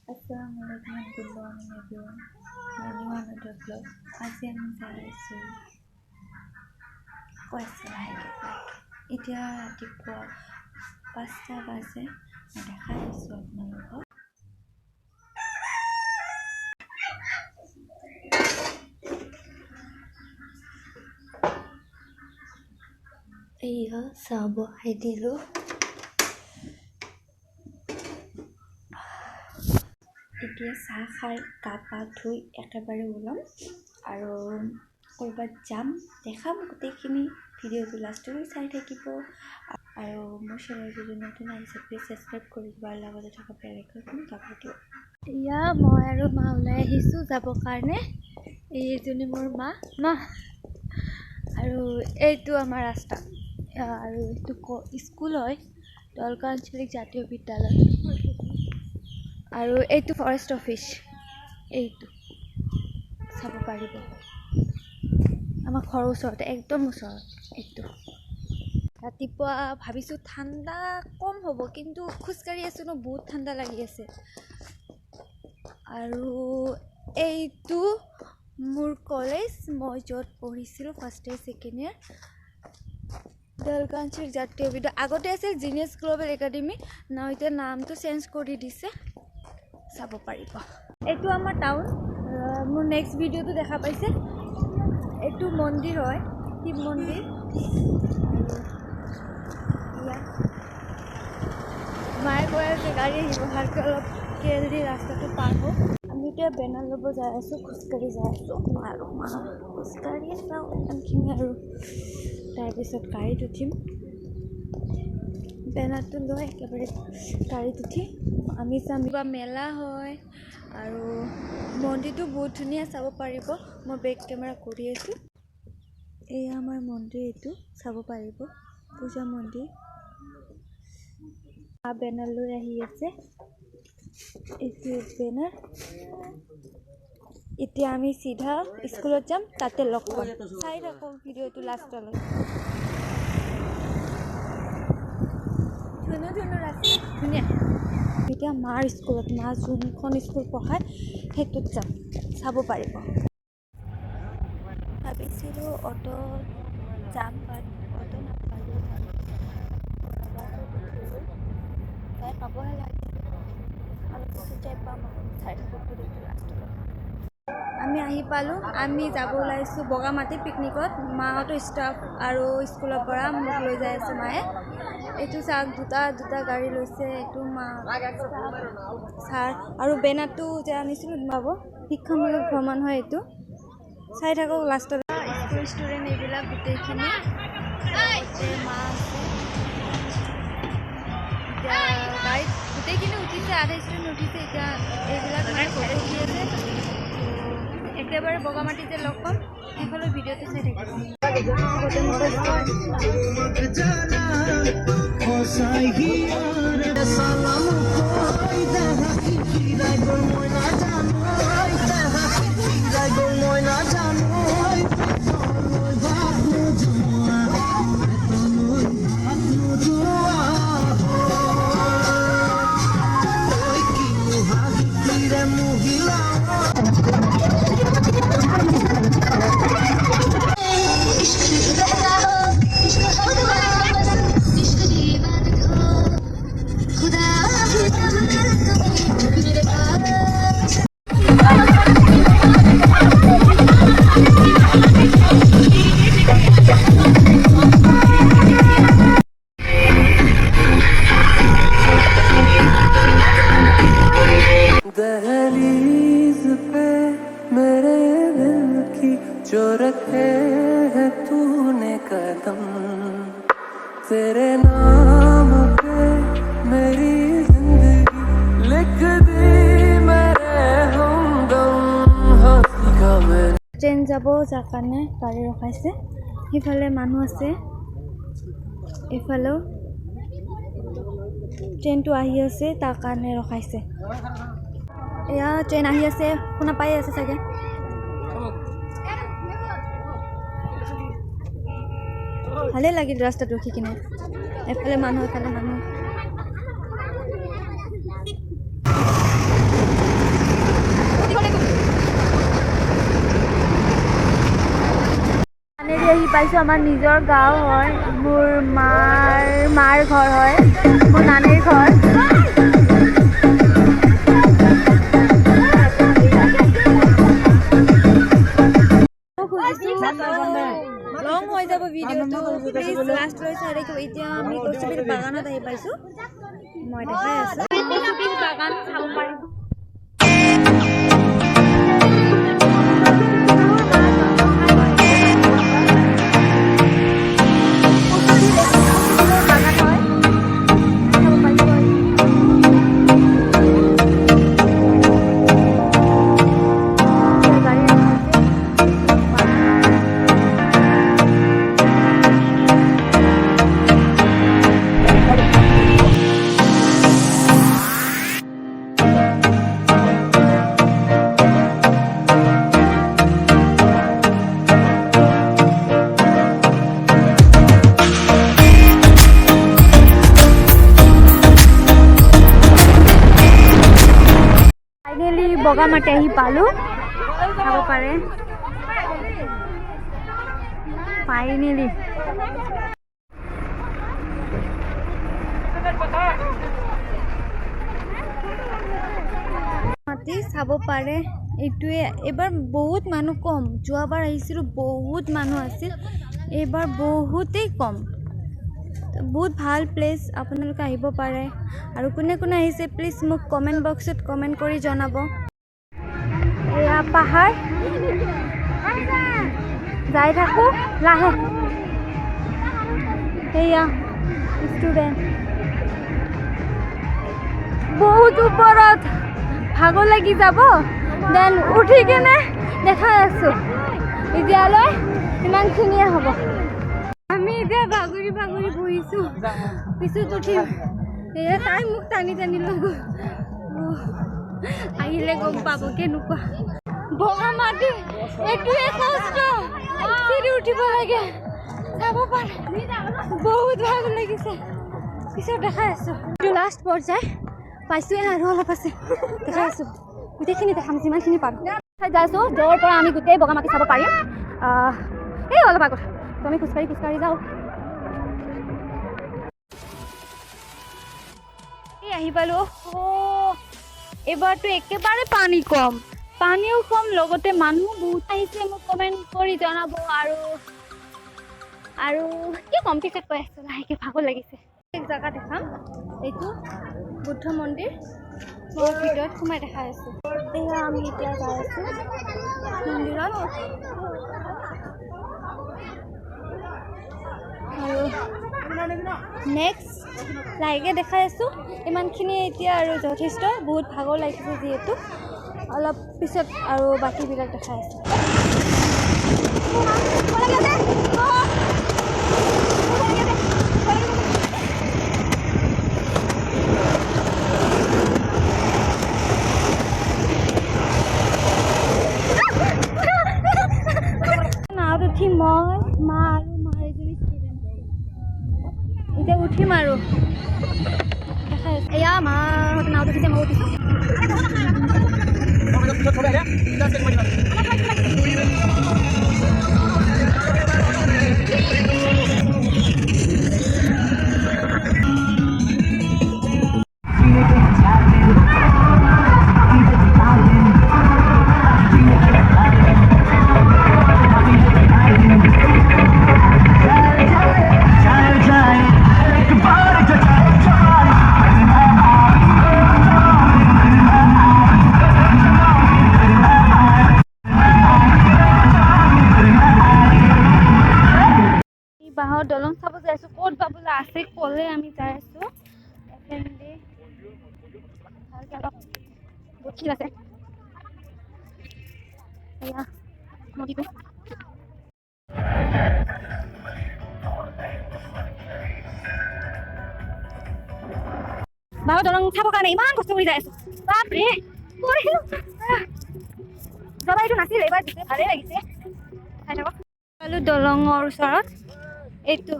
Assalamualaikum, good morning everyone. My new another vlog. আজি আমি যাই আছোঁ কৈছে এতিয়া ৰাতিপুৱা 5টা বাজে। মই দেখাই আছোঁ আপোনালোকক। এয়া চাহ বহাই দিলোঁ। এতিয়া চাহ খাই গা পা ধুই একেবাৰে ওলাম আৰু ক'ৰবাত যাম। দেখাম গোটেইখিনি। ভিডিঅ'টো লাষ্টলৈ চাই থাকিব আৰু মোৰ চেনেলটো যদি নতুন আহিছে প্লিজ ছাবস্ক্ৰাইব কৰি দিব আৰু লগতে থকা বেল আইকনখন দবাই দিয়ক। এতিয়া মই আৰু মা ওলাই আহিছোঁ যাবৰ কাৰণে। এইজনী মোৰ মা আৰু এইটো আমাৰ ৰাস্তা আৰু এইটো স্কুল হয়, দলকা আঞ্চলিক জাতীয় বিদ্যালয়। আৰু এইটো ফৰেষ্ট অফিচ, এইটো চাব পাৰিব আমাৰ ঘৰৰ ওচৰতে, একদম ওচৰত। এইটো ৰাতিপুৱা ভাবিছোঁ ঠাণ্ডা কম হ'ব, কিন্তু খোজকাঢ়ি আছোঁ ন, বহুত ঠাণ্ডা লাগি আছে। আৰু এইটো মোৰ কলেজ, মই য'ত পঢ়িছিলোঁ ফাৰ্ষ্ট ইয়েৰ ছেকেণ্ড ইয়েৰ, দলকা আঞ্চলিক জাতীয় বিদ্যালয়। আগতে আছিল জিনিয়াছ গ্ল'বেল একাডেমি, এতিয়া নামটো চেঞ্জ কৰি দিছে, চাব পাৰিব। এইটো আমাৰ টাউন। মোৰ নেক্সট ভিডিঅ'টো দেখা পাইছে, এইটো মন্দিৰ হয়, শিৱ মন্দিৰ। মায়ে কৈ আছে গাড়ী আহিব, ভালকৈ অলপ কেৰেলি ৰাস্তাটো পাৰ হওক। আমি এতিয়া বেনাৰ ল'ব যাই আছোঁ, খোজকাঢ়ি যাই আছোঁ। আৰু মা খোজকাঢ়িয়ে যাওঁ ইমানখিনি, আৰু তাৰপিছত গাড়ীত উঠিম। বেনাৰটো লৈ একেবাৰে গাড়ীত উঠি আমি চাম। কিবা মেলা হয় আৰু মন্দিৰটো বহুত ধুনীয়া, চাব পাৰিব। মই বেক কেমেৰা কৰি আছোঁ। এয়া আমাৰ মন্দিৰ, এইটো চাব পাৰিব, পূজা মন্দিৰ। বেনাৰ লৈ আহি আছে, এইটো বেনাৰ। এতিয়া আমি চিধা স্কুলত যাম, তাতে লগ পাম। চাই থাকোঁ ভিডিঅ'টো লাষ্টলৈ। ধুনীয়া। এতিয়া মাৰ স্কুলত, মা যোনখন স্কুল পঢ়ায় সেইটোত যাম, চাব পাৰিব। ভাবিছিলোঁ অটো যাম, বাট অটো নাপালোঁ। যাই পাবহে লাগে, অলপ পিছত যাই পাম আৰু। চাই থাকোঁ ভিডিঅ'টো লাষ্টলৈ। আমি আহি পালোঁ। আমি যাব ওলাইছোঁ বগামাটি পিকনিকত। মাহঁতৰ ষ্টাফ আৰু স্কুলৰ পৰা মোক লৈ যাই আছে মায়ে। এইটো চাওক, দুটা গাড়ী লৈছে। এইটো মা ছাৰ আৰু বেনাৰটো যে আনিছিলোঁ পাব, শিক্ষামূলক ভ্ৰমণ হয় এইটো। চাই থাকক লাষ্টত। স্কুল ষ্টুডেণ্ট এইবিলাক গোটেইখিনি, মা আছে। এতিয়া গাড়ীত গোটেইখিনি উঠিছে, আধা ষ্টুডেণ্ট উঠিছে। এতিয়া এইবিলাক মানে ফটো উঠি আছে। একেবাৰে বগামাটিতে লগ পাম, সেইফালে ভিডিঅ'টো চাই থাকিব। दहलीज पे मेरे दिल की जो रखे है तूने कदम, तेरे नाम पे मेरी जिंदगी लिख दी मेरे हमदम। हंसी का मैं ট্ৰেইন যাব, যাৰ কাৰণে গাড়ী ৰখাইছে। সিফালে মানুহ আছে, এইফালেও ট্ৰেইনটো আহি আছে, তাৰ কাৰণে ৰখাইছে। এয়া ট্ৰেইন আহি আছে, শুনা পাই আছে চাগে। ভালেই লাগিল ৰাস্তাত ৰখি কিনে। এফালে মানুহ, এফালে মানুহ। আহি পাইছোঁ আমাৰ নিজৰ গাঁও হয়, মোৰ মাৰ ঘৰ হয়, মোৰ নানীৰ ঘৰ। লং হৈ যাব ভিডিঅ'টো, প্লিজ লাষ্টলৈ চাই থাকিব। এতিয়া আমি কচুবিল বাগানত আহি পাইছোঁ, মই দেখাই আছোঁ। কচুবিল বাগান চাব পাৰিব। বগামাটি আহি পালোঁ, চাব পাৰে ফাইনেলি। মাটি চাব পাৰে, এইটোৱে। এইবাৰ বহুত মানুহ কম, যোৱাবাৰ আহিছিলোঁ বহুত মানুহ আছিল, এইবাৰ বহুতেই কম। বহুত ভাল প্লেচ, আপোনালোকে আহিব পাৰে। আৰু কোনে কোনে আহিছে প্লিজ মোক কমেণ্ট বক্সত কমেণ্ট কৰি জনাব। এয়া পাহাৰ, যাই থাকোঁ লাহে। এয়া ষ্টুডেণ্ট, বহুত ওপৰত, ভাগৰ লাগি যাব। দেন উঠি কেনে দেখাই আছোঁ, এতিয়ালৈ ইমানখিনিয়ে হ'ব। আমি এতিয়া ভাগৰি বহিছোঁ, পিছত উঠিম। এয়া তাই মোক টানি টানি লৈ গ'ল, আহিলে গম পাব কেনেকুৱা। বগামাটি এইটোৱে কষ্ট, চিৰি উঠিব লাগে, যাব পাৰে। বহুত ভাল লাগিছে, পিছত দেখাই আছোঁ। এইটো লাষ্ট পৰ্যায় পাইছোঁৱে, আৰু অলপ আছে, দেখাই আছোঁ। গোটেইখিনি দেখাম যিমানখিনি পাৰোঁ। যাই আছোঁ, য'ৰ পৰা আমি গোটেই বগামাটি চাব পাৰিম। এই অলপ আগত আমি খোজকাঢ়ি যাওঁ। আহি পালোঁ। এইবাৰতো একেবাৰে পানী কম, পানীও কম, লগতে মানুহ বহুত আহিছে। মোক কমেণ্ট কৰি জনাব। আৰু কি কম, পিছত কৈ আছোঁ, লাহেকৈ ভাগৰ লাগিছে। এক জেগা দেখাম, এইটো বুদ্ধ মন্দিৰ, মই ভিতৰত সোমাই দেখাই আছোঁ। এয়া আমি এতিয়া যাই আছোঁ মন্দিৰত। আৰু নেক্সট লাহেকৈ দেখাই আছোঁ। ইমানখিনি এতিয়া আৰু যথেষ্ট, বহুত ভাগৰ লাগিছে যিহেতু। অলপ পিছত আৰু বাকীবিলাক দেখাই আছোঁ। নাৱত উঠিম মই, মা আৰু মাৰ এজনী ষ্টুডেণ্ট। এতিয়া উঠিম আৰু দেখাই আছোঁ। এয়া মাহঁতে নাৱত উঠিছে, মই উঠিছোঁ। বাঁহৰ দলং চাব যাই আছোঁ, ক'ত পাবলৈ আছে ক'লে আমি যাই আছোঁ। বহুত আছে এয়া নদীটো। বাঁহৰ দলং চাবৰ কাৰণে ইমান কষ্ট কৰি যাই আছোঁ, বাপৰে। যোৱাবাৰ এইটো নাছিল, এইবাৰ দিছে, ভালেই লাগিছে। চাই থাকক। দলঙৰ ওচৰত এইটো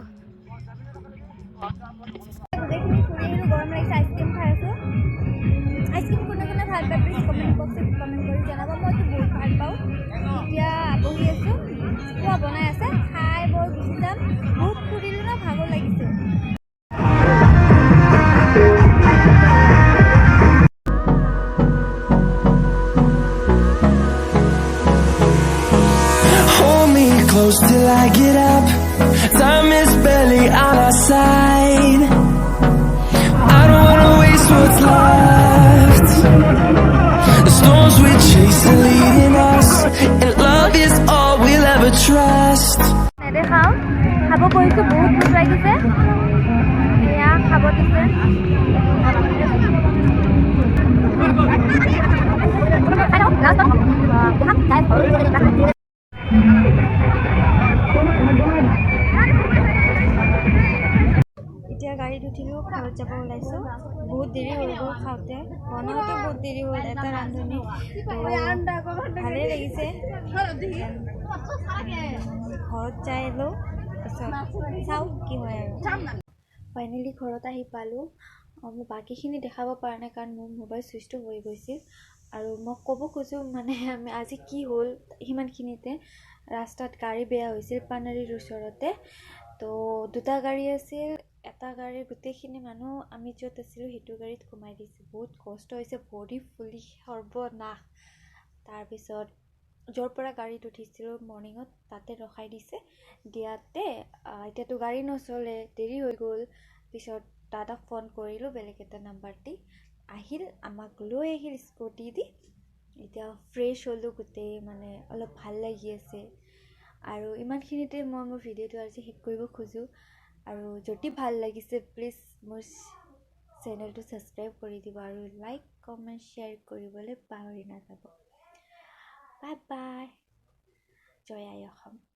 গোটেইখিনি ফুৰি আহিলোঁ, গৰম লাগিছে, আইচক্ৰীম খাই আছোঁ। আইচক্ৰীম কোনে কোনে ভাল পায় প্লিজ কমেণ্ট বক্সত কমেণ্ট কৰি জনাব। মইতো বহুত ভাল পাওঁ। এতিয়া বহি আছোঁ, খোৱা বনাই আছে খাই বৰ গুচি যাম বহুত ফুৰিলোঁ ন ভাগৰ লাগিছে Hold me close till I get up. Time is barely on our side. I don't wanna waste what's left. The storms we chase are leading us, and love is all we'll ever trust. নেদেখাওঁ খাব বহিছোঁ বহুত ভোক লাগিছে এয়া খাব দিছে এতিয়া গাড়ীত উঠিলোঁ ঘৰত যাব ওলাইছোঁ বহুত দেৰি হৈ গ'ল খাওঁতে বনাওঁতে বহুত দেৰি হ'ল এটা ৰান্ধনি ভালেই লাগিছে ঘৰত যাই লওঁ তাৰপিছত চাওঁ কি হয় আৰু ফাইনেলি ঘৰত আহি পালোঁ মই বাকীখিনি দেখাব পৰা নাই কাৰণ মোৰ মোবাইল ছুইচ অফ হৈ গৈছিল আৰু মই ক'ব খোজোঁ মানে আজি কি হ'ল সিমানখিনিতে ৰাস্তাত গাড়ী বেয়া হৈছিল পানেৰীৰ ওচৰতে তো দুটা গাড়ী আছিল এটা গাড়ীৰ গোটেইখিনি মানুহ আমি য'ত আছিলোঁ সেইটো গাড়ীত সোমাই দিছে বহুত কষ্ট হৈছে ভৰি ফুলি সৰ্বনাশ তাৰপিছত য'ৰ পৰা গাড়ীত উঠিছিলোঁ মৰ্ণিঙত তাতে ৰখাই দিছে দিয়াতে এতিয়াতো গাড়ী নচলে দেৰি হৈ গ'ল পিছত দাদাক ফোন কৰিলোঁ বেলেগ এটা নাম্বাৰ দি আহিল আমাক লৈ আহিল স্কুটি দি এতিয়া ফ্ৰেছ হ'লোঁ গোটেই মানে অলপ ভাল লাগি আছে আৰু ইমানখিনিতে মই মোৰ ভিডিঅ'টো আজি শেষ কৰিব খোজোঁ আৰু যদি ভাল লাগিছে প্লিজ মোৰ চেনেলটো ছাবস্ক্ৰাইব কৰি দিব আৰু লাইক কমেণ্ট শ্বেয়াৰ কৰিবলৈ পাহৰি নাযাব বাই বাই জয় আই অসম